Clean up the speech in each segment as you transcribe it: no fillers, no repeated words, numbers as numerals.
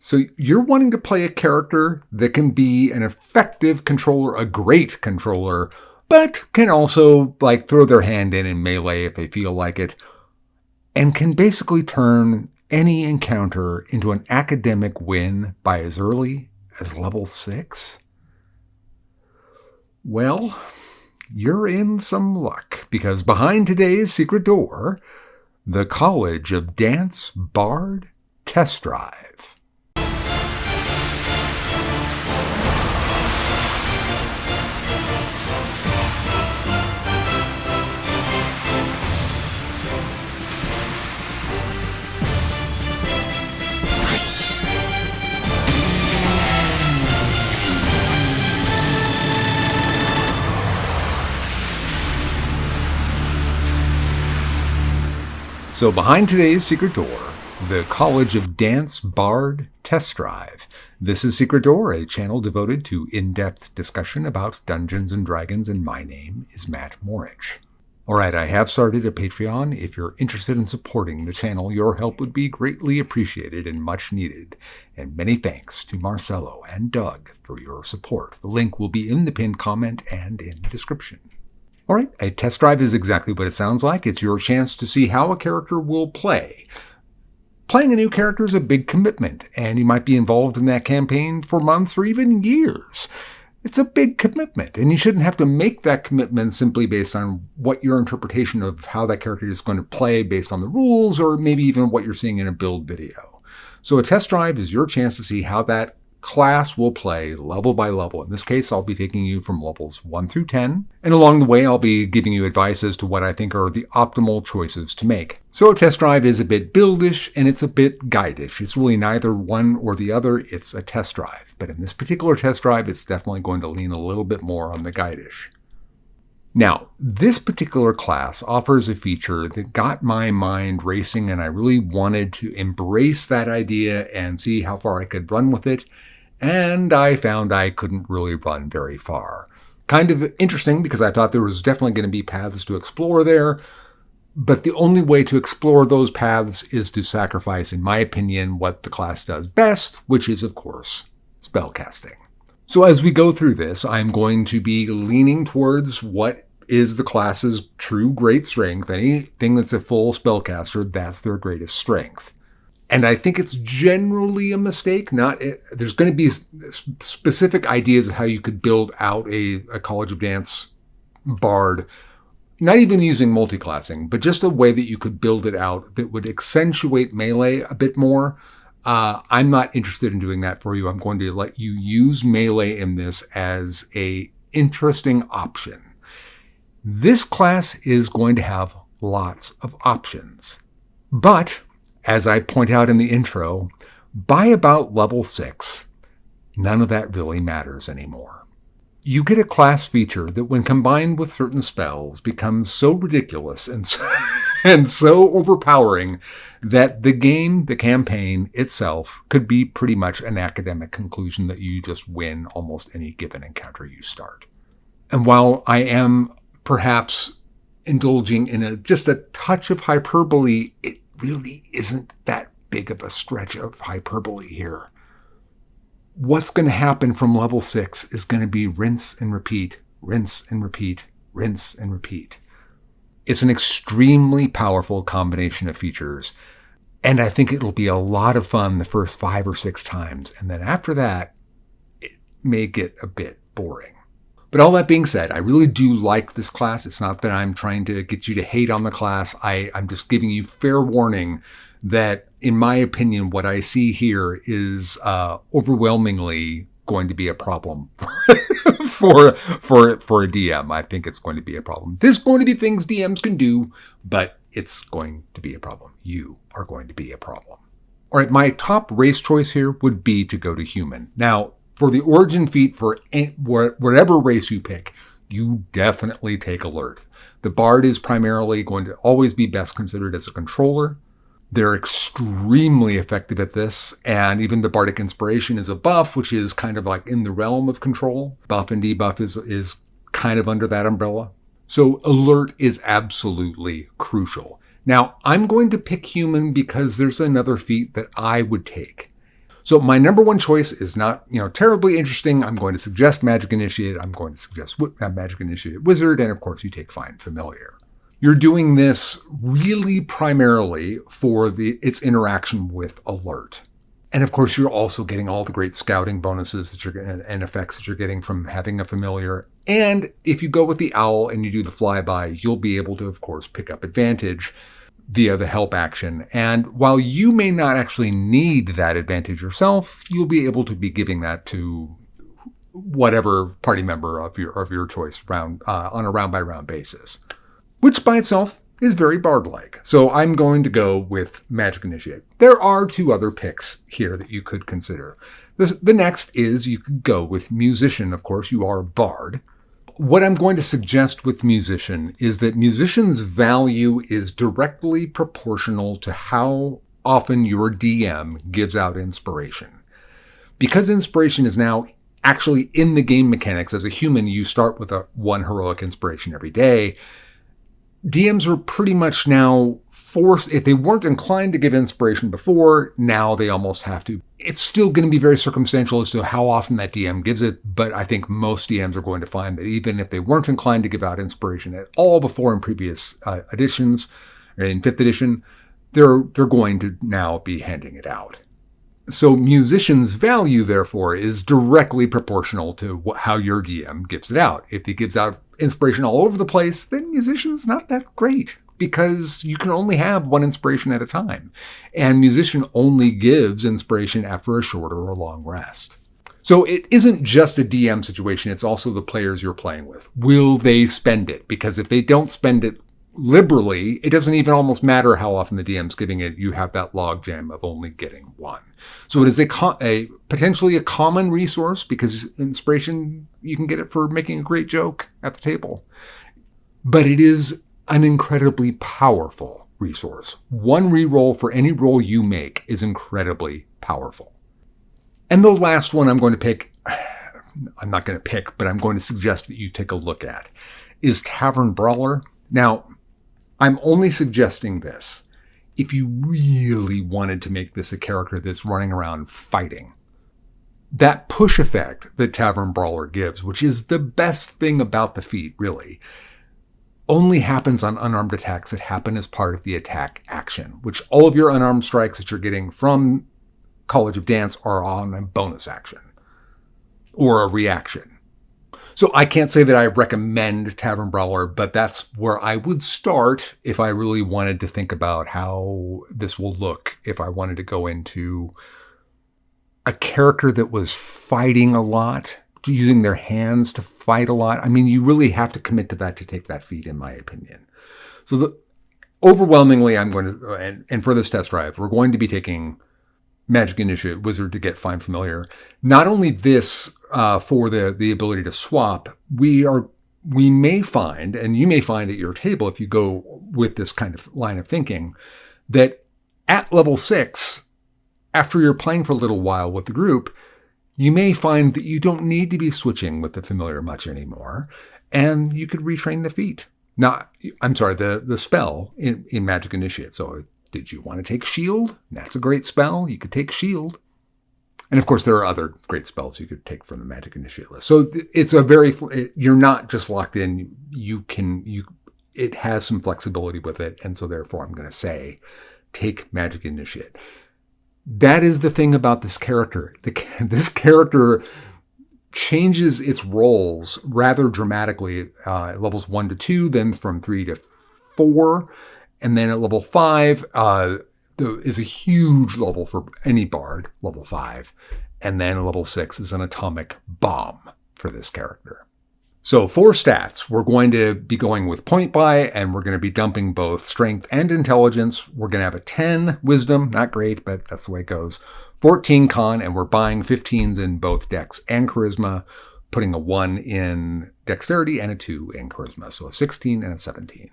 So you're wanting to play a character that can be an effective controller, a great controller, but can also throw their hand in melee if they feel like it, and can basically turn any encounter into an academic win by as early as level 6? Well, you're in some luck, because behind today's secret door, the College of Dance Bard Test Drive. So behind today's secret door, the College of Dance Bard Test Drive. This is Secret Door, a channel devoted to in-depth discussion about Dungeons & Dragons, and my name is Matt Morich. Alright, I have started a Patreon. If you're interested in supporting the channel, your help would be greatly appreciated and much needed. And many thanks to Marcelo and Doug for your support. The link will be in the pinned comment and in the description. Alright, a test drive is exactly what it sounds like. It's your chance to see how a character will play. Playing a new character is a big commitment, and you might be involved in that campaign for months or even years. It's a big commitment, and you shouldn't have to make that commitment simply based on what your interpretation of how that character is going to play based on the rules, or maybe even what you're seeing in a build video. So a test drive is your chance to see how that class will play level by level. In this case, I'll be taking you from levels 1 through 10, and along the way, I'll be giving you advice as to what I think are the optimal choices to make. So a test drive is a bit buildish, and it's a bit guide-ish. It's really neither one or the other, it's a test drive. But in this particular test drive, it's definitely going to lean a little bit more on the guide-ish. Now, this particular class offers a feature that got my mind racing, and I really wanted to embrace that idea and see how far I could run with it. And I found I couldn't really run very far. Kind of interesting, because I thought there was definitely going to be paths to explore there, but the only way to explore those paths is to sacrifice, in my opinion, what the class does best, which is, of course, spellcasting. So as we go through this, I'm going to be leaning towards what is the class's true great strength. Anything that's a full spellcaster, that's their greatest strength. And I think it's generally a mistake. There's going to be specific ideas of how you could build out a College of Dance Bard, not even using multiclassing, but just a way that you could build it out that would accentuate melee a bit more. I'm not interested in doing that for you. I'm going to let you use melee in this as an interesting option. This class is going to have lots of options, but as I point out in the intro, by about level 6, none of that really matters anymore. You get a class feature that, when combined with certain spells, becomes so ridiculous and so overpowering that the campaign itself, could be pretty much an academic conclusion that you just win almost any given encounter you start. And while I am perhaps indulging in just a touch of hyperbole, it really isn't that big of a stretch of hyperbole here. What's going to happen from level 6 is going to be rinse and repeat, rinse and repeat, rinse and repeat. It's an extremely powerful combination of features, and I think it'll be a lot of fun the first 5 or 6 times, and then after that, it may get a bit boring. But all that being said, I really do like this class. It's not that I'm trying to get you to hate on the class. I'm just giving you fair warning that, in my opinion, what I see here is overwhelmingly going to be a problem for a DM. I think it's going to be a problem. There's going to be things DMs can do, but it's going to be a problem. You are going to be a problem. All right, my top race choice here would be to go to human. Now, for the origin feat for whatever race you pick, you definitely take alert. The Bard is primarily going to always be best considered as a controller. They're extremely effective at this, and even the Bardic Inspiration is a buff, which is kind of like in the realm of control. Buff and debuff is kind of under that umbrella. So alert is absolutely crucial. Now, I'm going to pick human because there's another feat that I would take. So my number one choice is not, terribly interesting. I'm going to suggest Magic Initiate. I'm going to suggest Magic Initiate Wizard. And of course, you take Find Familiar. You're doing this really primarily for its interaction with Alert. And of course, you're also getting all the great scouting bonuses and effects that you're getting from having a familiar. And if you go with the Owl and you do the flyby, you'll be able to, of course, pick up advantage via the help action. And while you may not actually need that advantage yourself, you'll be able to be giving that to whatever party member of your choice on a round by round basis, which by itself is very Bard-like. So I'm going to go with Magic Initiate. There are two other picks here that you could consider. The next is you could go with Musician. Of course, you are a Bard. What I'm going to suggest with Musician is that Musician's value is directly proportional to how often your DM gives out inspiration. Because inspiration is now actually in the game mechanics, as a human, you start with one heroic inspiration every day. DMs are pretty much now forced, if they weren't inclined to give inspiration before, now they almost have to. It's still going to be very circumstantial as to how often that DM gives it, but I think most DMs are going to find that even if they weren't inclined to give out inspiration at all before in previous editions, in 5th edition, they're going to now be handing it out. So Musician's value, therefore, is directly proportional to how your DM gives it out. If he gives out inspiration all over the place, then Musician's not that great because you can only have one inspiration at a time. And Musician only gives inspiration after a short or a long rest. So it isn't just a DM situation, it's also the players you're playing with. Will they spend it? Because if they don't spend it liberally, it doesn't even almost matter how often the DM's giving it. You have that logjam of only getting one. So it is a potentially a common resource because inspiration, you can get it for making a great joke at the table. But it is an incredibly powerful resource. One reroll for any roll you make is incredibly powerful. And the last one I'm going to pick, I'm not going to pick, but I'm going to suggest that you take a look at, is Tavern Brawler. Now, I'm only suggesting this if you really wanted to make this a character that's running around fighting. That push effect that Tavern Brawler gives, which is the best thing about the feat, really, only happens on unarmed attacks that happen as part of the attack action, which all of your unarmed strikes that you're getting from College of Dance are on a bonus action or a reaction. So I can't say that I recommend Tavern Brawler, but that's where I would start if I really wanted to think about how this will look, if I wanted to go into a character that was fighting a lot, using their hands to fight a lot. I mean, you really have to commit to that to take that feat, in my opinion. So overwhelmingly, I'm going to, and for this test drive, we're going to be taking Magic Initiate Wizard to get Find Familiar. Not only this for the ability to swap, we may find, and you may find at your table if you go with this kind of line of thinking, that at level 6, after you're playing for a little while with the group, you may find that you don't need to be switching with the familiar much anymore, and you could retrain the feat. The spell in Magic Initiate. So did you want to take Shield? That's a great spell. You could take Shield. And of course, there are other great spells you could take from the Magic Initiate list. So it's you're not just locked in. It has some flexibility with it. And so therefore, I'm going to say, take Magic Initiate. That is the thing about this character. This character changes its roles rather dramatically at levels 1 to 2, then from 3 to 4. And then at level 5 is a huge level for any bard, level 5. And then level 6 is an atomic bomb for this character. So for stats, we're going to be going with point buy, and we're going to be dumping both strength and intelligence. We're going to have a 10 wisdom, not great, but that's the way it goes. 14 con, and we're buying 15s in both dex and charisma, putting a 1 in dexterity and a 2 in charisma. So a 16 and a 17.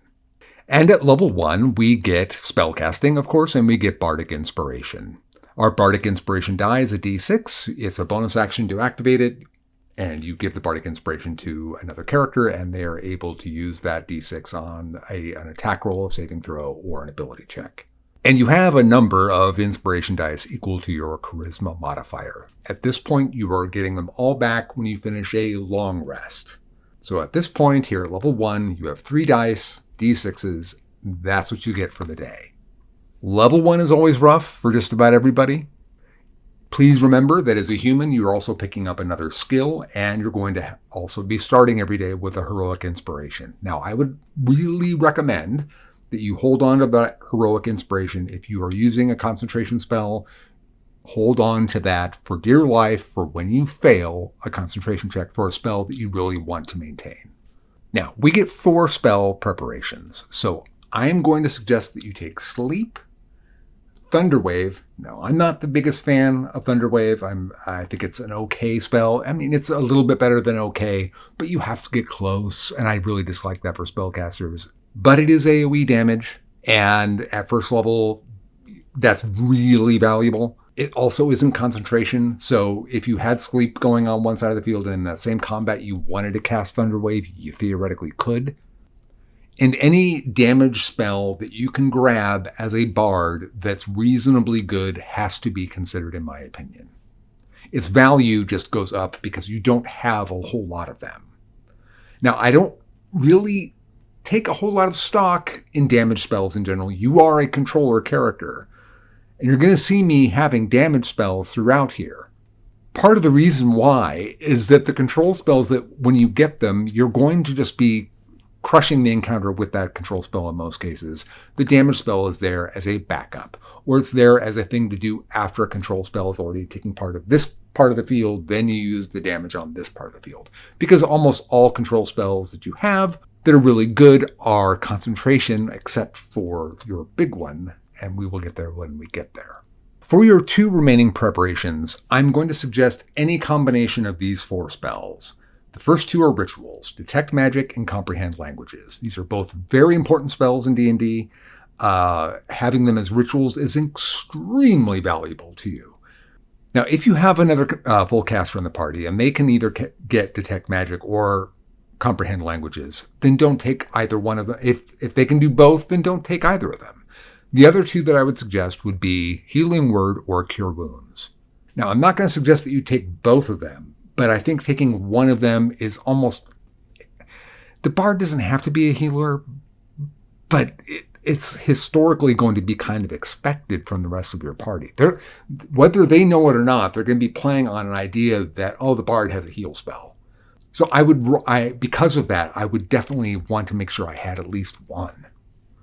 And at level 1, we get spellcasting, of course, and we get bardic inspiration. Our bardic inspiration die is a d6. It's a bonus action to activate it. And you give the bardic inspiration to another character, and they are able to use that d6 on an attack roll, a saving throw, or an ability check. And you have a number of inspiration dice equal to your charisma modifier. At this point, you are getting them all back when you finish a long rest. So at this point here at level 1, you have 3 dice, d6s. That's what you get for the day. Level 1 is always rough for just about everybody. Please remember that as a human, you're also picking up another skill, and you're going to also be starting every day with a heroic inspiration. Now, I would really recommend that you hold on to that heroic inspiration. If you are using a concentration spell, hold on to that for dear life for when you fail a concentration check for a spell that you really want to maintain. Now, we get 4 spell preparations, so I'm going to suggest that you take Sleep, Thunderwave. No, I'm not the biggest fan of Thunderwave. I think it's an okay spell. I mean, it's a little bit better than okay, but you have to get close, and I really dislike that for spellcasters. But it is AoE damage, and at first level, that's really valuable. It also isn't concentration, so if you had Sleep going on one side of the field and in that same combat you wanted to cast Thunderwave, you theoretically could. And any damage spell that you can grab as a bard that's reasonably good has to be considered, in my opinion. Its value just goes up because you don't have a whole lot of them. Now, I don't really take a whole lot of stock in damage spells in general. You are a controller character, and you're going to see me having damage spells throughout here. Part of the reason why is that the control spells, that when you get them, you're going to just be crushing the encounter with that control spell in most cases. The damage spell is there as a backup, or it's there as a thing to do after a control spell is already taking part of this part of the field, then you use the damage on this part of the field. Because almost all control spells that you have that are really good are concentration, except for your big one, and we will get there when we get there. For your 2 remaining preparations, I'm going to suggest any combination of these 4 spells. The first 2 are rituals, Detect Magic and Comprehend Languages. These are both very important spells in D&D. Having them as rituals is extremely valuable to you. Now, if you have another full caster in the party, and they can either get Detect Magic or Comprehend Languages, then don't take either one of them. If they can do both, then don't take either of them. The other 2 that I would suggest would be Healing Word or Cure Wounds. Now, I'm not going to suggest that you take both of them, but I think taking one of them is almost... The bard doesn't have to be a healer, but it's historically going to be kind of expected from the rest of your party. Whether they know it or not, they're going to be playing on an idea that, oh, the bard has a heal spell. So because of that, I would definitely want to make sure I had at least one.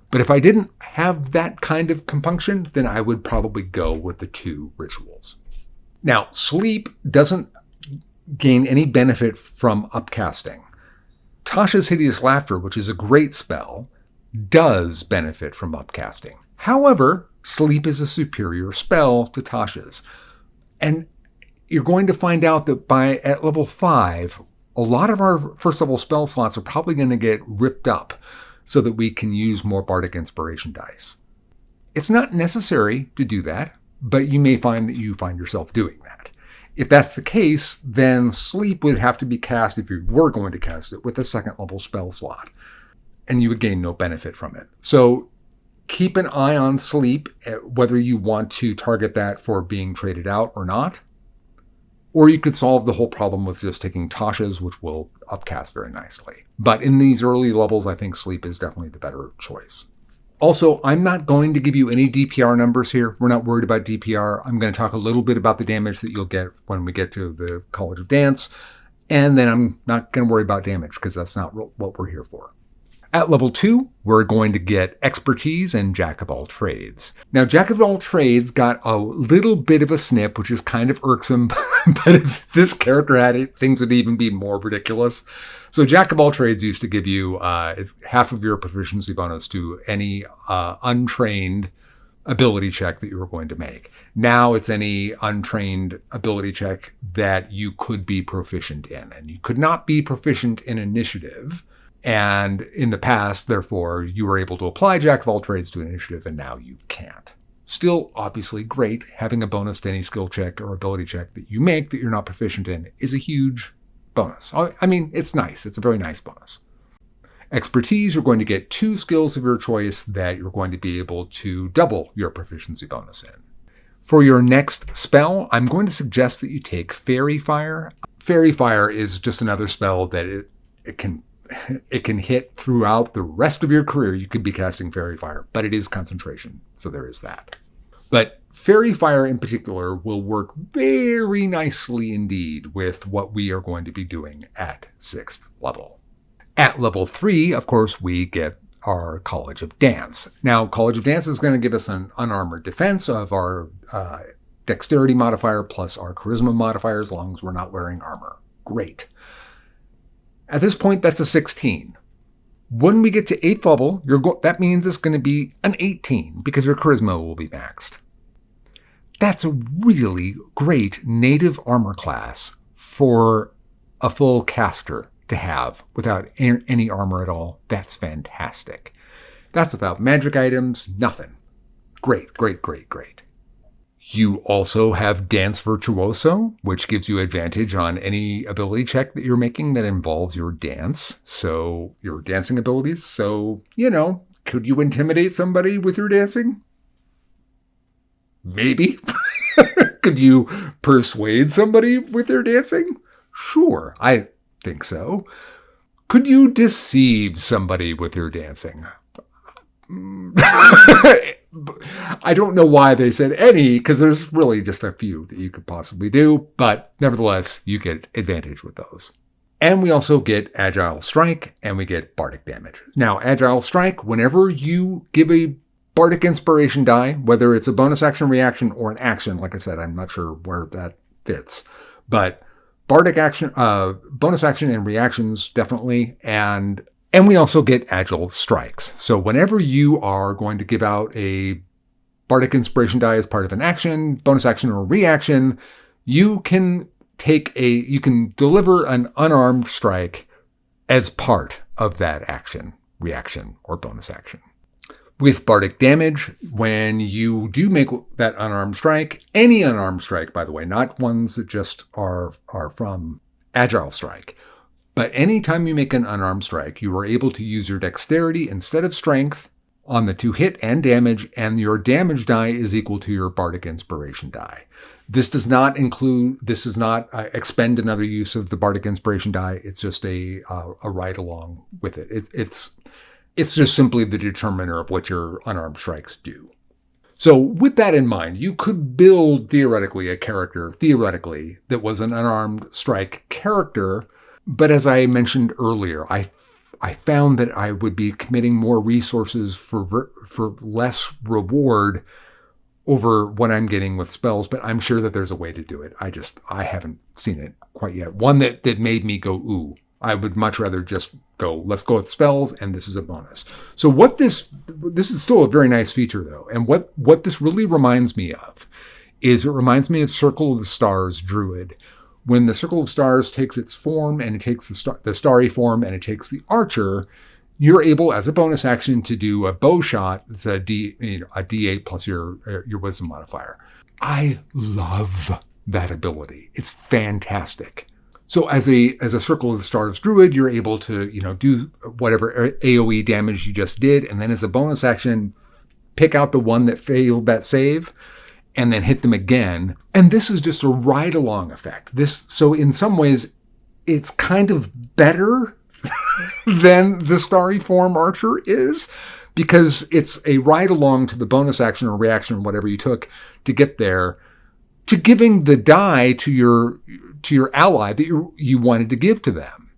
But if I didn't have that kind of compunction, then I would probably go with the 2 rituals. Now, Sleep doesn't gain any benefit from upcasting. Tasha's Hideous Laughter, which is a great spell, does benefit from upcasting. However, Sleep is a superior spell to Tasha's. And you're going to find out that at level 5, a lot of our first level spell slots are probably going to get ripped up so that we can use more bardic inspiration dice. It's not necessary to do that, but you may find that you find yourself doing that. If that's the case, then Sleep would have to be cast, if you were going to cast it, with a 2nd level spell slot, and you would gain no benefit from it. So keep an eye on Sleep, whether you want to target that for being traded out or not. Or you could solve the whole problem with just taking Tasha's, which will upcast very nicely. But in these early levels, I think Sleep is definitely the better choice. Also, I'm not going to give you any DPR numbers here. We're not worried about DPR. I'm going to talk a little bit about the damage that you'll get when we get to the College of Dance. And then I'm not going to worry about damage because that's not what we're here for. At level 2, we're going to get Expertise and Jack of All Trades. Now, Jack of All Trades got a little bit of a snip, which is kind of irksome, but if this character had it, things would even be more ridiculous. So Jack of All Trades used to give you half of your proficiency bonus to any untrained ability check that you were going to make. Now it's any untrained ability check that you could be proficient in. And you could not be proficient in initiative. And in the past, therefore, you were able to apply Jack of All Trades to initiative, and now you can't. Still, obviously great. Having a bonus to any skill check or ability check that you make that you're not proficient in is a huge bonus. I mean, it's nice. It's a very nice bonus. Expertise, you're going to get 2 skills of your choice that you're going to be able to double your proficiency bonus in. For your next spell, I'm going to suggest that you take Fairy Fire. Fairy Fire is just another spell that it can hit throughout the rest of your career. You could be casting Fairy Fire, but it is concentration, so there is that. But Fairy Fire in particular will work very nicely indeed with what we are going to be doing at 6th level. At level 3, of course, we get our College of Dance. Now, College of Dance is going to give us an unarmored defense of our dexterity modifier plus our charisma modifier as long as we're not wearing armor. Great. At this point, that's a 16. When we get to 8th level, that means it's going to be an 18 because your charisma will be maxed. That's a really great native armor class for a full caster to have without any armor at all. That's fantastic. That's without magic items, nothing. Great, great, great, great. You also have Dance Virtuoso, which gives you advantage on any ability check that you're making that involves your dance. So your dancing abilities. So, could you intimidate somebody with your dancing? Maybe. Could you persuade somebody with your dancing? Sure, I think so. Could you deceive somebody with your dancing? I don't know why they said any, because there's really just a few that you could possibly do, but nevertheless, you get advantage with those. And we also get Agile Strike, and we get Bardic Damage. Now, Agile Strike, whenever you give a Bardic Inspiration die, whether it's a bonus action, reaction, or an action, like I said, I'm not sure where that fits, but Bardic action, bonus action and reactions, definitely, and we also get Agile Strikes. So whenever you are going to give out a Bardic Inspiration die as part of an action, bonus action, or reaction, you can deliver an unarmed strike as part of that action, reaction, or bonus action. With Bardic Damage, when you do make that unarmed strike, any unarmed strike, by the way, not ones that just are from Agile Strike, but anytime you make an unarmed strike, you are able to use your dexterity instead of strength on the 2 hit and damage, and your damage die is equal to your Bardic Inspiration die. This does not expend another use of the Bardic Inspiration die. It's just a ride along with it. It's just simply the determiner of what your unarmed strikes do. So with that in mind, you could build theoretically a character, that was an unarmed strike character. But as I mentioned earlier, I found that I would be committing more resources for less reward over what I'm getting with spells, but I'm sure that there's a way to do it. I haven't seen it quite yet. One that made me go, ooh, I would much rather just go, let's go with spells, and this is a bonus. So this is still a very nice feature, though. And what this really reminds me of is it reminds me of Circle of the Stars Druid. When the Circle of Stars takes its form, and it takes the starry form, and it takes the archer, you're able, as a bonus action, to do a bow shot. It's a D8 plus your wisdom modifier. I love that ability. It's fantastic. So as a Circle of the Stars Druid, you're able to, do whatever AoE damage you just did, and then as a bonus action, pick out the one that failed that save, and then hit them again. And this is just a ride-along effect. So in some ways, it's kind of better than the Starry Form Archer is, because it's a ride-along to the bonus action or reaction, whatever you took to get there, to giving the die to your ally that you wanted to give to them.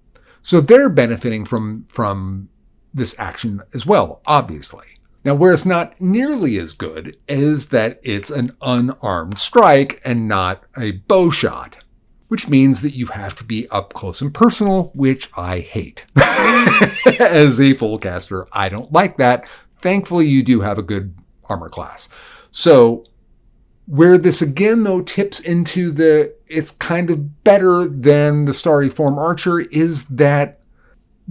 So they're benefiting from this action as well, obviously. Now, where it's not nearly as good is that it's an unarmed strike and not a bow shot, which means that you have to be up close and personal, which I hate. As a full caster, I don't like that. Thankfully, you do have a good armor class. So where this again, though, tips into it's kind of better than the Starry Form Archer is that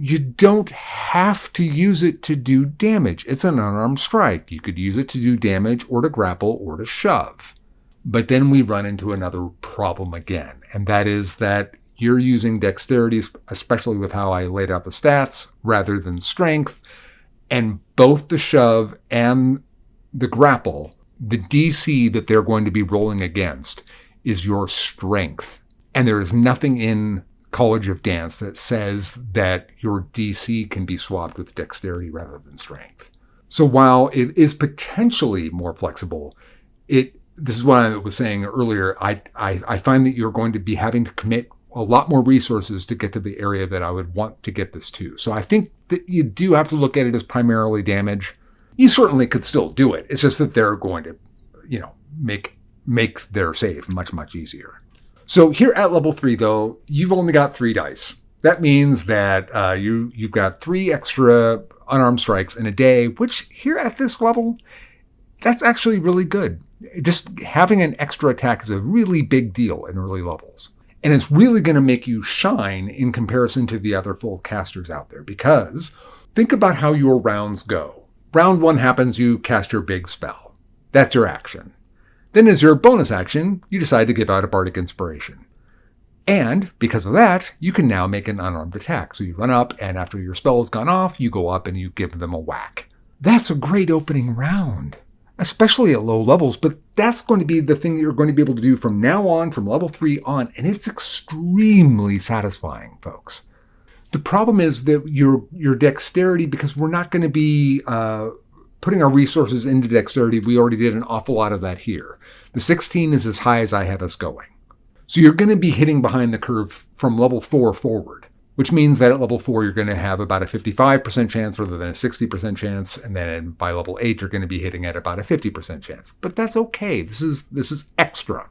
you don't have to use it to do damage. It's an unarmed strike. You could use it to do damage or to grapple or to shove. But then we run into another problem again, and that is that you're using dexterity, especially with how I laid out the stats, rather than strength. And both the shove and the grapple, the DC that they're going to be rolling against is your strength. And there is nothing in College of Dance that says that your DC can be swapped with dexterity rather than strength. So while it is potentially more flexible, this is what I was saying earlier, I find that you're going to be having to commit a lot more resources to get to the area that I would want to get this to. So I think that you do have to look at it as primarily damage. You certainly could still do it. It's just that they're going to, make their save much, much easier. So here at level 3, though, you've only got 3 dice. That means that you've got 3 extra unarmed strikes in a day, which here at this level, that's actually really good. Just having an extra attack is a really big deal in early levels. And it's really going to make you shine in comparison to the other full casters out there, because think about how your rounds go. Round 1 happens, you cast your big spell. That's your action. Then as your bonus action, you decide to give out a Bardic Inspiration. And because of that, you can now make an unarmed attack. So you run up, and after your spell has gone off, you go up and you give them a whack. That's a great opening round, especially at low levels, but that's going to be the thing that you're going to be able to do from now on, from level 3 on, and it's extremely satisfying, folks. The problem is that your dexterity, because we're not going to be putting our resources into dexterity, we already did an awful lot of that here. The 16 is as high as I have us going. So you're going to be hitting behind the curve from level 4 forward, which means that at level 4, you're going to have about a 55% chance rather than a 60% chance. And then by level 8, you're going to be hitting at about a 50% chance. But that's okay. This is extra.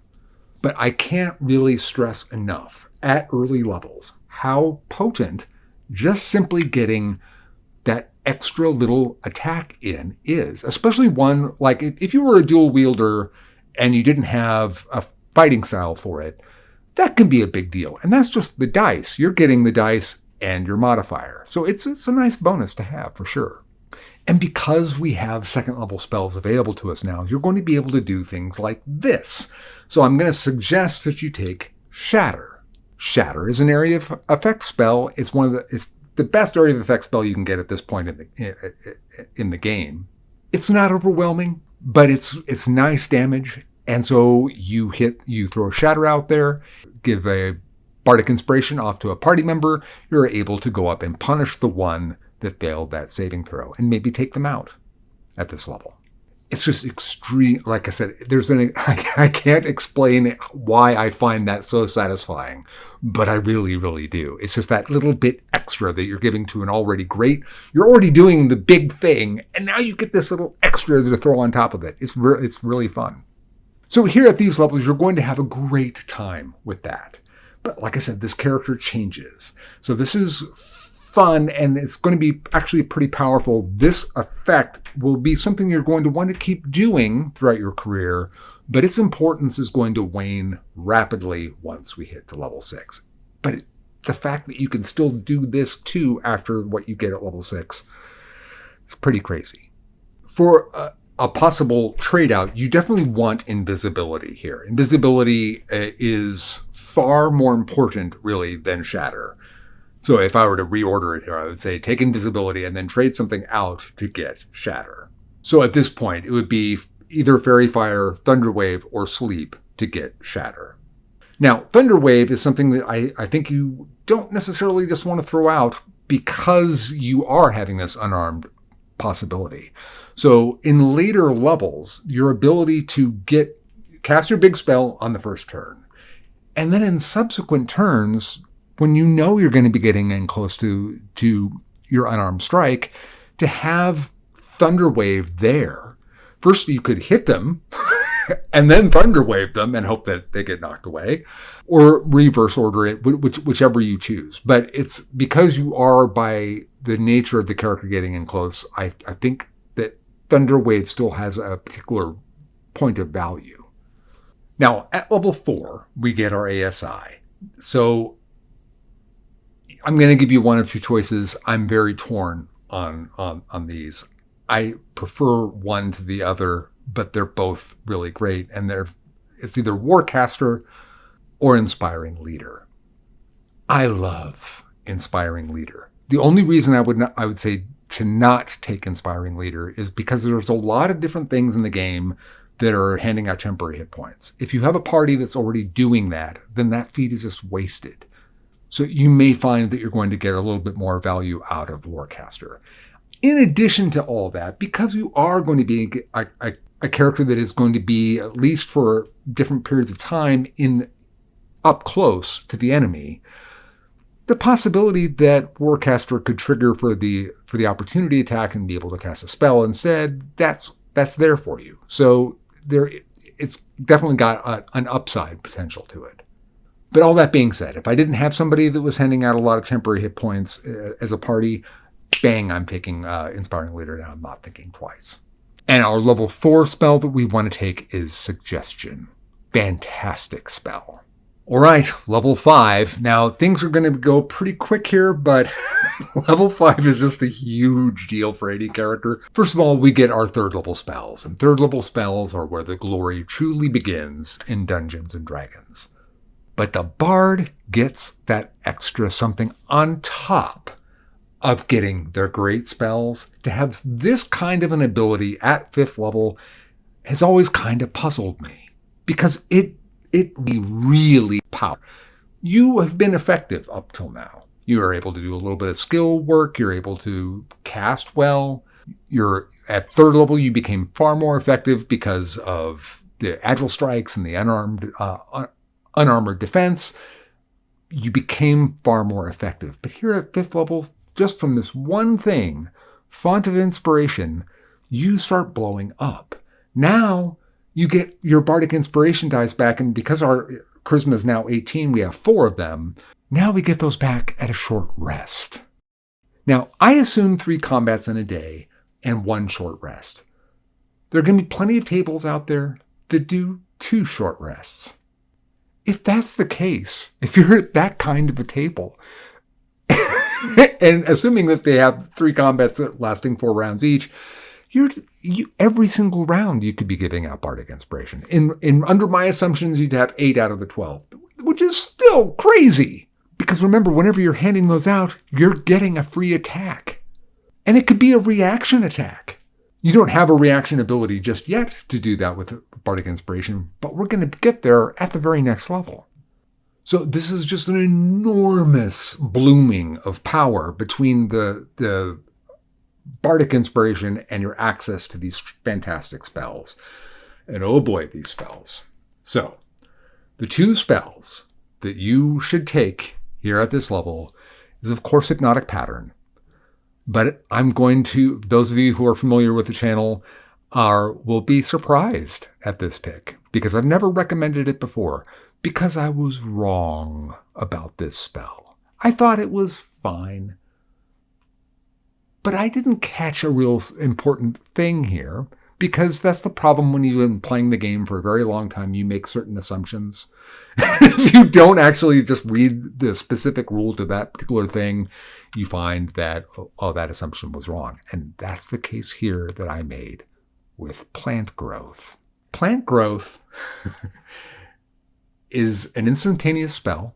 But I can't really stress enough at early levels how potent just simply getting that extra little attack in is, especially one like if you were a dual wielder and you didn't have a fighting style for it, that can be a big deal. And that's just the dice. You're getting the dice and your modifier. So it's a nice bonus to have for sure. And because we have second level spells available to us now, you're going to be able to do things like this. So I'm going to suggest that you take Shatter. Shatter is an area of effect spell. It's the best area of effect spell you can get at this point in the game. It's not overwhelming, but it's nice damage. And so you throw a Shatter out there, give a Bardic Inspiration off to a party member. You're able to go up and punish the one that failed that saving throw and maybe take them out at this level. It's just extreme. Like I said, I can't explain why I find that so satisfying, but I really, really do. It's just that little bit extra that you're giving to an already great. You're already doing the big thing, and now you get this little extra to throw on top of it. It's really fun. So here at these levels, you're going to have a great time with that. But like I said, this character changes. So this is fun, and it's going to be actually pretty powerful. This effect will be something you're going to want to keep doing throughout your career, but its importance is going to wane rapidly once we hit to level 6. But the fact that you can still do this too after what you get at level 6 is pretty crazy. For a possible trade out, you definitely want invisibility here. Invisibility is far more important, really, than Shatter. So if I were to reorder it here, I would say take invisibility and then trade something out to get Shatter. So at this point, it would be either Fairy Fire, Thunder Wave, or Sleep to get Shatter. Now, Thunder Wave is something that I think you don't necessarily just want to throw out because you are having this unarmed possibility. So in later levels, your ability to cast your big spell on the first turn, and then in subsequent turns, when you know you're going to be getting in close to your unarmed strike, to have Thunder Wave there. First, you could hit them and then Thunder Wave them and hope that they get knocked away, or reverse order it, whichever you choose. But it's because you are, by the nature of the character getting in close, I think that Thunder Wave still has a particular point of value. Now, at level 4, we get our ASI. So I'm going to give you one of two choices. I'm very torn on these. I prefer one to the other, but they're both really great. And it's either Warcaster or Inspiring Leader. I love Inspiring Leader. The only reason I would say to not take Inspiring Leader is because there's a lot of different things in the game that are handing out temporary hit points. If you have a party that's already doing that, then that feat is just wasted. So you may find that you're going to get a little bit more value out of Warcaster. In addition to all that, because you are going to be a character that is going to be, at least for different periods of time, up close to the enemy, the possibility that Warcaster could trigger for the opportunity attack and be able to cast a spell instead, that's there for you. So it's definitely got an upside potential to it. But all that being said, if I didn't have somebody that was handing out a lot of temporary hit points as a party, bang, I'm taking Inspiring Leader, and I'm not thinking twice. And our level 4 spell that we want to take is Suggestion. Fantastic spell. All right, level 5. Now, things are going to go pretty quick here, but level 5 is just a huge deal for any character. First of all, we get our 3rd level spells, and 3rd level spells are where the glory truly begins in Dungeons and Dragons. But the Bard gets that extra something on top of getting their great spells. To have this kind of an ability at 5th level has always kind of puzzled me, because it really powerful. You have been effective up till now. You are able to do a little bit of skill work. You're able to cast well. You're at 3rd level. You became far more effective because of the agile strikes and the unarmored defense. You became far more effective. But here at 5th level, just from this one thing, Font of Inspiration, you start blowing up. Now you get your Bardic Inspiration dice back, and because our Charisma is now 18, we have 4 of them. Now we get those back at a short rest. Now, I assume 3 combats in a day and 1 short rest. There are going to be plenty of tables out there that do 2 short rests. If that's the case, if you're at that kind of a table, and assuming that they have 3 combats lasting 4 rounds each, every single round you could be giving out Bardic Inspiration. In under my assumptions, you'd have 8 out of the 12, which is still crazy. Because remember, whenever you're handing those out, you're getting a free attack. And it could be a reaction attack. You don't have a reaction ability just yet to do that with Bardic Inspiration, but we're going to get there at the very next level. So this is just an enormous blooming of power between the Bardic Inspiration and your access to these fantastic spells. And oh boy, these spells. So, the 2 spells that you should take here at this level is, of course, Hypnotic Pattern. But I'm going to, those of you who are familiar with the channel will be surprised at this pick, because I've never recommended it before, because I was wrong about this spell. I thought it was fine. But I didn't catch a real important thing here, because that's the problem when you've been playing the game for a very long time. You make certain assumptions. If you don't actually just read the specific rule to that particular thing, you find that, oh, that assumption was wrong. And that's the case here that I made with Plant Growth. Plant Growth is an instantaneous spell.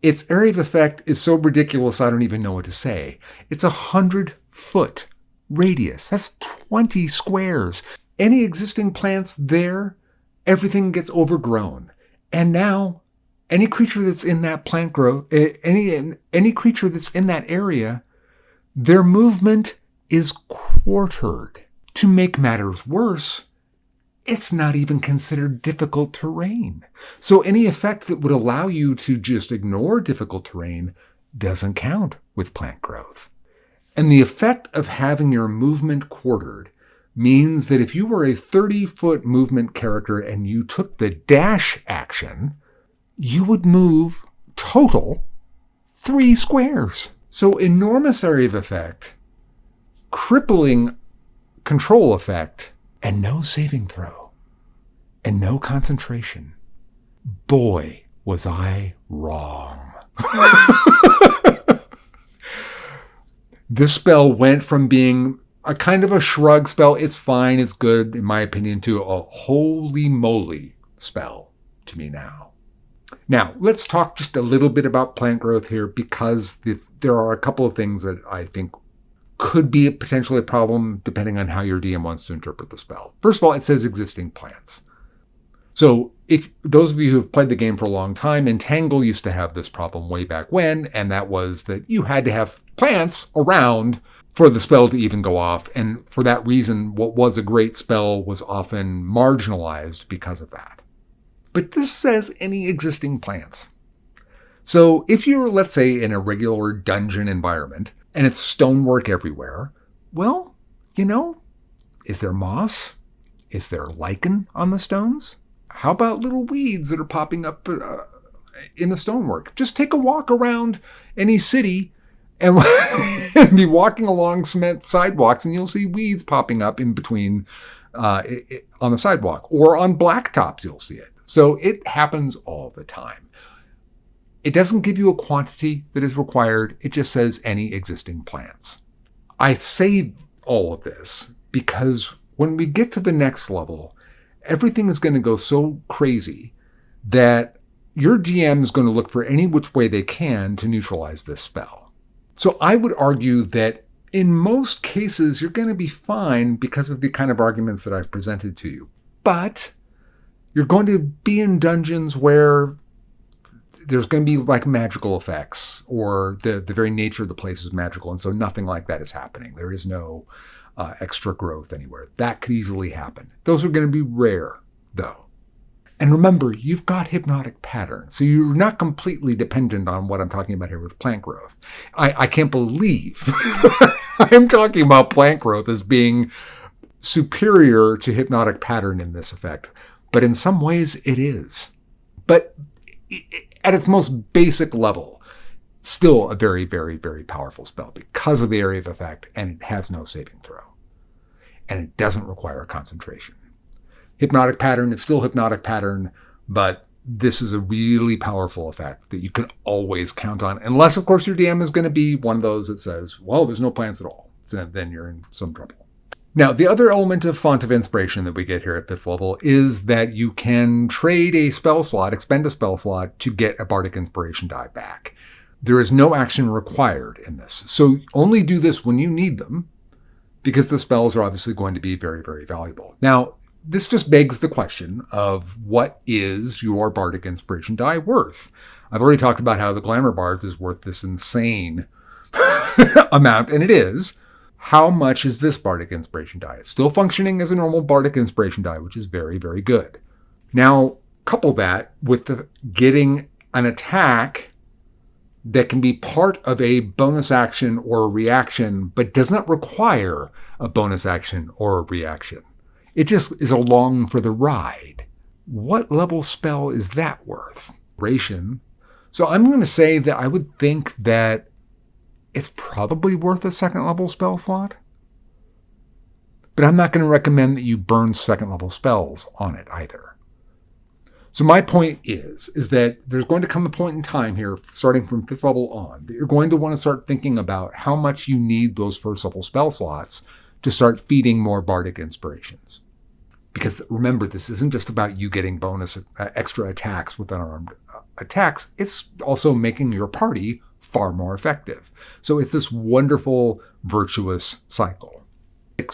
Its area of effect is so ridiculous I don't even know what to say. It's 100-foot radius. That's 20 squares. Any existing plants there, everything gets overgrown. And now, any creature that's in that plant growth, any creature that's in that area, their movement is quartered. To make matters worse, it's not even considered difficult terrain. So any effect that would allow you to just ignore difficult terrain doesn't count with Plant Growth. And the effect of having your movement quartered means that if you were a 30-foot movement character and you took the dash action, you would move total 3 squares. So enormous area of effect, crippling control effect, and no saving throw, and no concentration. Boy, was I wrong. This spell went from being a kind of a shrug spell, it's fine, it's good, in my opinion, to a holy moly spell to me now. Now, let's talk just a little bit about plant growth here, because there are a couple of things that I think could be potentially a problem depending on how your DM wants to interpret the spell. First of all, it says existing plants. So if those of you who have played the game for a long time, Entangle used to have this problem way back when, and that was that you had to have plants around for the spell to even go off. And for that reason, what was a great spell was often marginalized because of that. But this says any existing plants. So if you're, let's say, in a regular dungeon environment and it's stonework everywhere, well, is there moss? Is there lichen on the stones? How about little weeds that are popping up in the stonework? Just take a walk around any city and be walking along cement sidewalks, and you'll see weeds popping up in between on the sidewalk, or on blacktops you'll see it. So it happens all the time. It doesn't give you a quantity that is required. It just says any existing plants. I say all of this because when we get to the next level, everything is going to go so crazy that your DM is going to look for any which way they can to neutralize this spell. So I would argue that in most cases, you're going to be fine because of the kind of arguments that I've presented to you. But you're going to be in dungeons where there's going to be like magical effects, or the very nature of the place is magical, and so nothing like that is happening. There is no extra growth anywhere. That could easily happen. Those are going to be rare, though. And remember, you've got hypnotic pattern, so you're not completely dependent on what I'm talking about here with plant growth. I can't believe I'm talking about plant growth as being superior to hypnotic pattern in this effect, but in some ways it is. But at its most basic level, still a very, very, very powerful spell because of the area of effect, and it has no saving throw. And it doesn't require concentration. Hypnotic pattern is still hypnotic pattern, but this is a really powerful effect that you can always count on, unless, of course, your DM is going to be one of those that says, well, there's no plants at all. So then you're in some trouble. Now, the other element of font of inspiration that we get here at 5th level is that you can trade a spell slot, expend a spell slot, to get a bardic inspiration die back. There is no action required in this. So only do this when you need them, because the spells are obviously going to be very, very valuable. Now, this just begs the question of what is your bardic inspiration die worth? I've already talked about how the Glamour Bards is worth this insane amount, and it is. How much is this bardic inspiration die? It's still functioning as a normal bardic inspiration die, which is very, very good. Now, couple that with getting an attack that can be part of a bonus action or a reaction, but does not require a bonus action or a reaction. It just is along for the ride. What level spell is that worth? So I'm going to say that I would think that it's probably worth a second level spell slot. But I'm not going to recommend that you burn second level spells on it either. So my point is that there's going to come a point in time here, starting from 5th level on, that you're going to want to start thinking about how much you need those first level spell slots to start feeding more bardic inspirations. Because remember, this isn't just about you getting bonus extra attacks with unarmed attacks. It's also making your party far more effective. So it's this wonderful, virtuous cycle.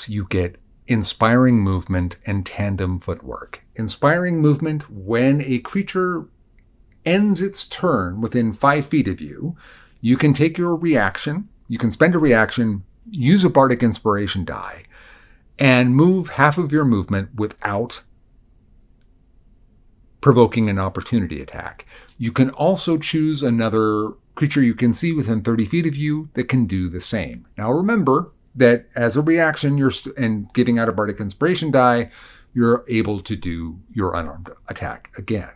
You get inspiring movement and tandem footwork. Inspiring movement, when a creature ends its turn within 5 feet of you, you can take your reaction, you can spend a reaction, use a bardic inspiration die, and move half of your movement without provoking an opportunity attack. You can also choose another creature you can see within 30 feet of you that can do the same. Now remember that as a reaction, and giving out a bardic inspiration die, you're able to do your unarmed attack again.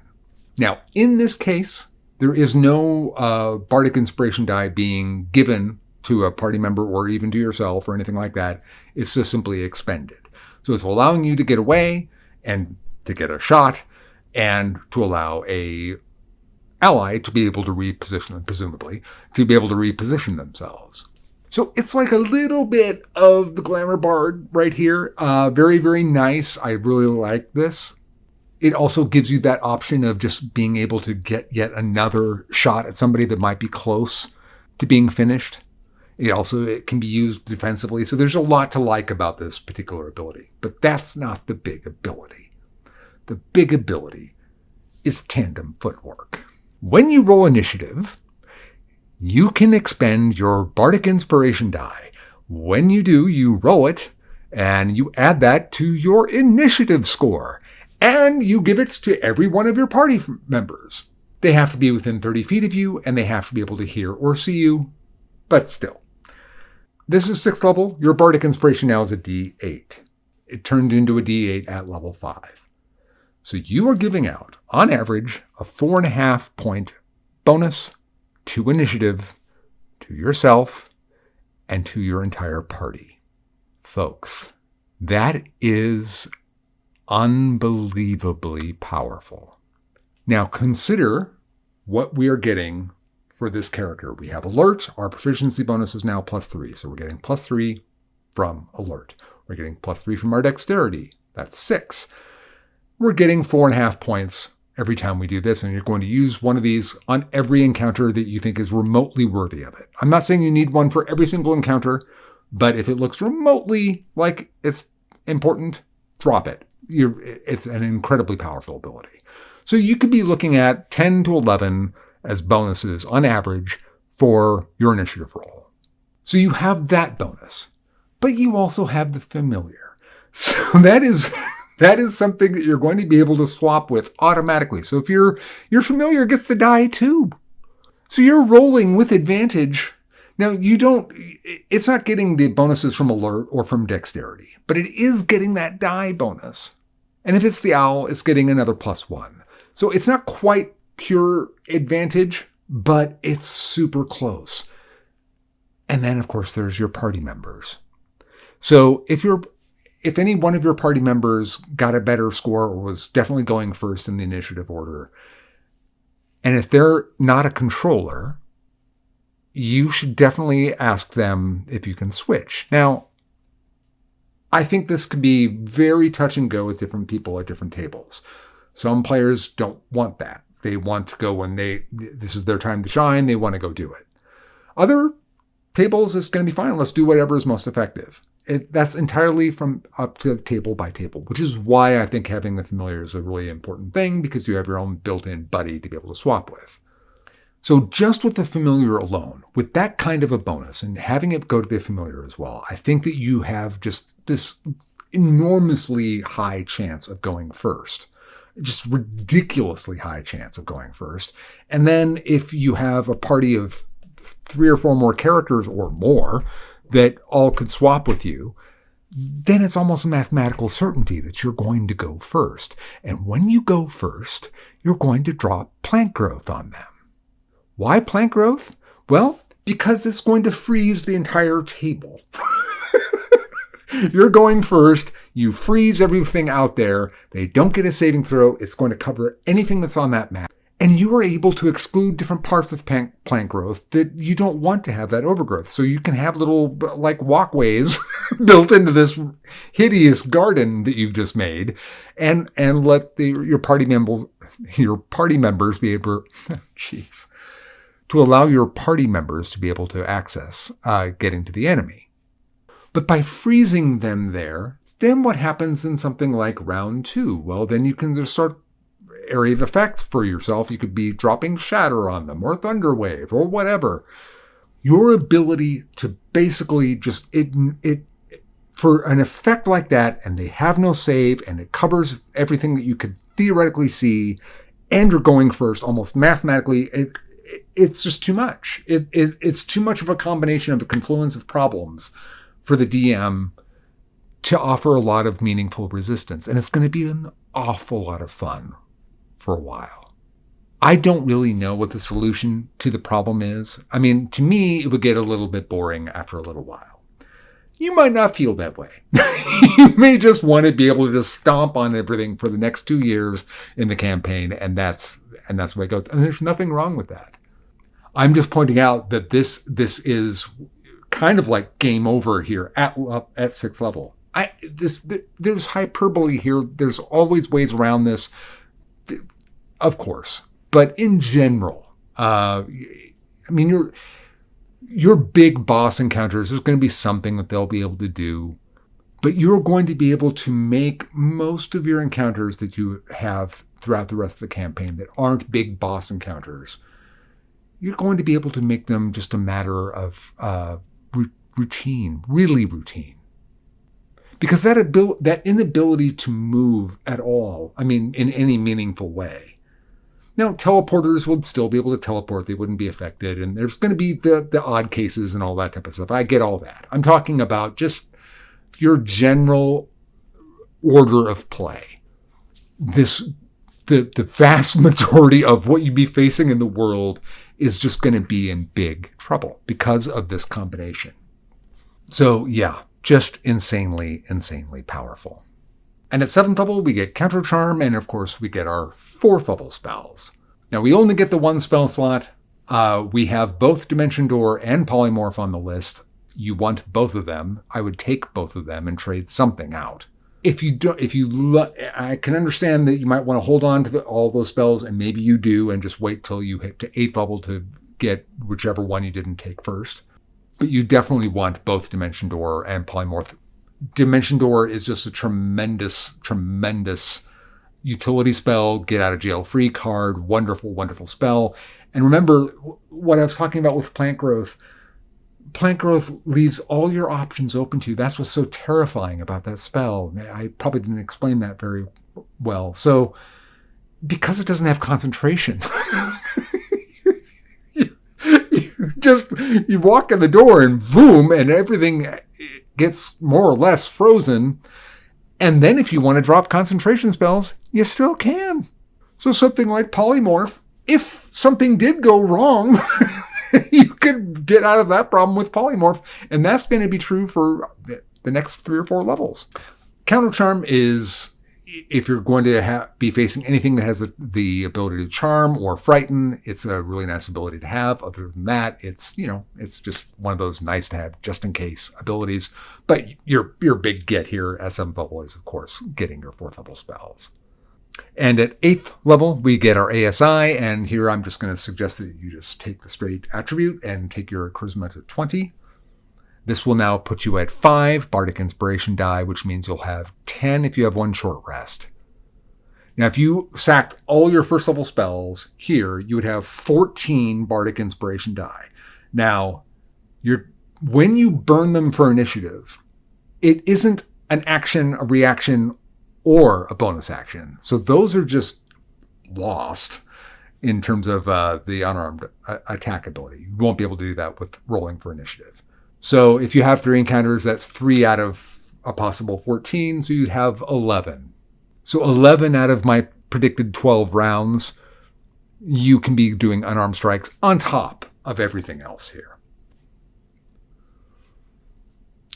Now, in this case, there is no bardic inspiration die being given to a party member or even to yourself or anything like that. It's just simply expended. So it's allowing you to get away and to get a shot, and to allow a ally to be able to reposition them, presumably, to be able to reposition themselves. So it's like a little bit of the Glamour Bard right here. Very, very nice. I really like this. It also gives you that option of just being able to get yet another shot at somebody that might be close to being finished. It can be used defensively. So there's a lot to like about this particular ability. But that's not the big ability. The big ability is tandem footwork. When you roll initiative, you can expend your Bardic Inspiration die. When you do, you roll it, and you add that to your initiative score. And you give it to every one of your party members. They have to be within 30 feet of you, and they have to be able to hear or see you, but still. This is 6th level. Your Bardic Inspiration now is a D8. It turned into a D8 at level 5. So you are giving out, on average, a 4.5 point bonus to initiative, to yourself, and to your entire party. Folks, that is unbelievably powerful. Now consider what we are getting for this character. We have alert. Our proficiency bonus is now +3. So we're getting +3 from alert. We're getting +3 from our dexterity. That's 6. We're getting 4.5 points every time we do this, and you're going to use one of these on every encounter that you think is remotely worthy of it. I'm not saying you need one for every single encounter, but if it looks remotely like it's important, drop it. It's an incredibly powerful ability. So you could be looking at 10 to 11 as bonuses on average for your initiative roll. So you have that bonus, but you also have the familiar. So that is something that you're going to be able to swap with automatically. So if your familiar gets the die too. So you're rolling with advantage. Now it's not getting the bonuses from alert or from dexterity, but it is getting that die bonus. And if it's the owl, it's getting another +1. So it's not quite pure advantage, but it's super close. And then of course there's your party members. So if any one of your party members got a better score or was definitely going first in the initiative order, and if they're not a controller, you should definitely ask them if you can switch. Now, I think this could be very touch and go with different people at different tables. Some players don't want that. They want to go when this is their time to shine. They want to go do it. Other tables, it's going to be fine. Let's do whatever is most effective. That's entirely from up to table by table, which is why I think having the familiar is a really important thing, because you have your own built-in buddy to be able to swap with. So just with the familiar alone, with that kind of a bonus and having it go to the familiar as well, I think that you have just this enormously high chance of going first. Just ridiculously high chance of going first. And then if you have a party of 3 or 4 more characters or more that all could swap with you, then it's almost a mathematical certainty that you're going to go first. And when you go first, you're going to drop plant growth on them. Why plant growth? Well, because it's going to freeze the entire table. You're going first. You freeze everything out there. They don't get a saving throw. It's going to cover anything that's on that map. And you are able to exclude different parts of plant growth that you don't want to have that overgrowth. So you can have little like walkways built into this hideous garden that you've just made, and let your party members be able to allow your party members to be able to access getting to the enemy. But by freezing them there, then what happens in something like round 2? Well, then you can just start area of effect for yourself. You could be dropping Shatter on them or Thunderwave or whatever. Your ability to basically just it for an effect like that, and they have no save, and it covers everything that you could theoretically see, and you're going first almost mathematically. It's just too much. It's too much of a combination of a confluence of problems for the DM to offer a lot of meaningful resistance. And it's going to be an awful lot of fun for a while. I don't really know what the solution to the problem is. I mean, to me, it would get a little bit boring after a little while. You might not feel that way. You may just want to be able to just stomp on everything for the next 2 years in the campaign, and that's the way it goes. And there's nothing wrong with that. I'm just pointing out that this is kind of like game over here at 6th level. There's hyperbole here. There's always ways around this, of course. But in general, your big boss encounters, there's going to be something that they'll be able to do. But you're going to be able to make most of your encounters that you have throughout the rest of the campaign that aren't big boss encounters, you're going to be able to make them just a matter of routine, really routine. Because that inability to move at all, in any meaningful way. Now, teleporters would still be able to teleport. They wouldn't be affected. And there's going to be the odd cases and all that type of stuff. I get all that. I'm talking about just your general order of play. The vast majority of what you'd be facing in the world is just going to be in big trouble because of this combination. So yeah, just insanely, insanely powerful. And at 7th level, we get Counter Charm, and of course, we get our 4th level spells. Now, we only get the 1 spell slot. We have both Dimension Door and Polymorph on the list. You want both of them. I would take both of them and trade something out. I can understand that you might want to hold on to all those spells, and maybe you do, and just wait till you hit to 8th level to get whichever one you didn't take first. But you definitely want both Dimension Door and Polymorph. Dimension Door is just a tremendous, tremendous utility spell, get out of jail free card, wonderful, wonderful spell. And remember what I was talking about with plant growth. Plant growth leaves all your options open to you. That's what's so terrifying about that spell. I probably didn't explain that very well. So, because it doesn't have concentration, you walk in the door and boom, and everything gets more or less frozen. And then if you want to drop concentration spells, you still can. So something like Polymorph, if something did go wrong, you could get out of that problem with Polymorph, and that's going to be true for the next 3 or 4 levels. Counter Charm is, if you're going to be facing anything that has the ability to charm or frighten, it's a really nice ability to have. Other than that, it's just one of those nice to have just in case abilities. But your big get here at 7th level is, of course, getting your 4th level spells. And at 8th level, we get our ASI, and here I'm just going to suggest that you just take the straight attribute and take your charisma to 20. This will now put you at 5 Bardic Inspiration die, which means you'll have 10 if you have 1 short rest. Now, if you sacked all your 1st level spells here, you would have 14 Bardic Inspiration die. Now, when you burn them for initiative, it isn't an action, a reaction, or a bonus action. So those are just lost in terms of the unarmed attack ability. You won't be able to do that with rolling for initiative. So if you have 3 encounters, that's 3 out of a possible 14, so you'd have 11. So 11 out of my predicted 12 rounds, you can be doing unarmed strikes on top of everything else here.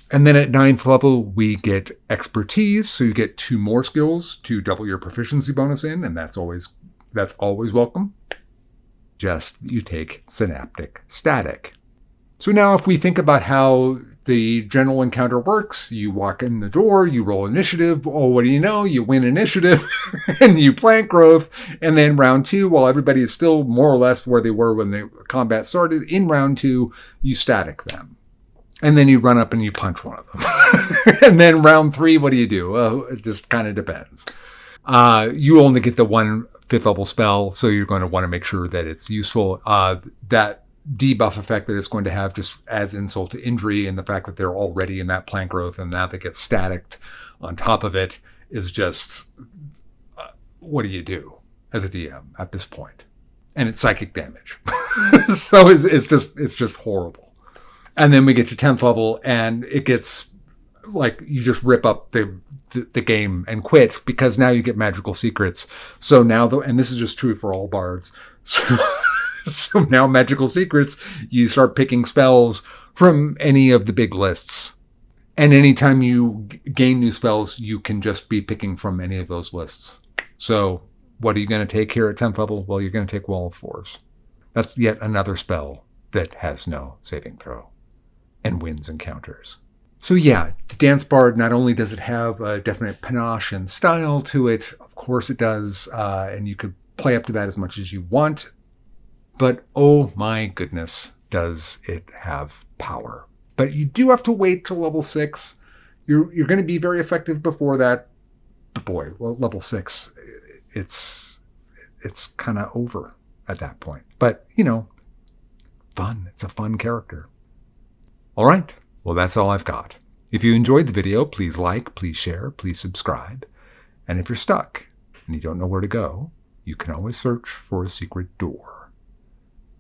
And then at 9th level, we get Expertise, so you get 2 more skills to double your proficiency bonus in, and that's always welcome. Just you take Synaptic Static. So now if we think about how the general encounter works, you walk in the door, you roll initiative, oh, what do you know? You win initiative, and you plant growth, and then round 2, while everybody is still more or less where they were when the combat started, in round 2, you static them. And then you run up and you punch one of them. And then round 3, what do you do? It just kind of depends. You only get the 1 5th level spell, so you're going to want to make sure that it's useful. That debuff effect that it's going to have just adds insult to injury, and the fact that they're already in that plant growth and now they get staticked on top of it is just, what do you do as a DM at this point? And it's psychic damage. So it's just horrible. And then we get to 10th level, and it gets like you just rip up the game and quit, because now you get magical secrets. So now, and this is just true for all bards. So now magical secrets, you start picking spells from any of the big lists. And anytime you gain new spells, you can just be picking from any of those lists. So what are you going to take here at 10th level? Well, you're going to take Wall of Force. That's yet another spell that has no saving throw and wins encounters. So yeah, the Dance Bard, not only does it have a definite panache and style to it, of course it does, and you could play up to that as much as you want, but oh my goodness, does it have power. But you do have to wait till level 6. You're going to be very effective before that, but boy, well, level 6, it's kind of over at that point. But, fun. It's a fun character. All right. Well, that's all I've got. If you enjoyed the video, please like, please share, please subscribe. And if you're stuck and you don't know where to go, you can always search for a secret door.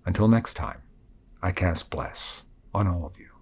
Until next time, I cast bless on all of you.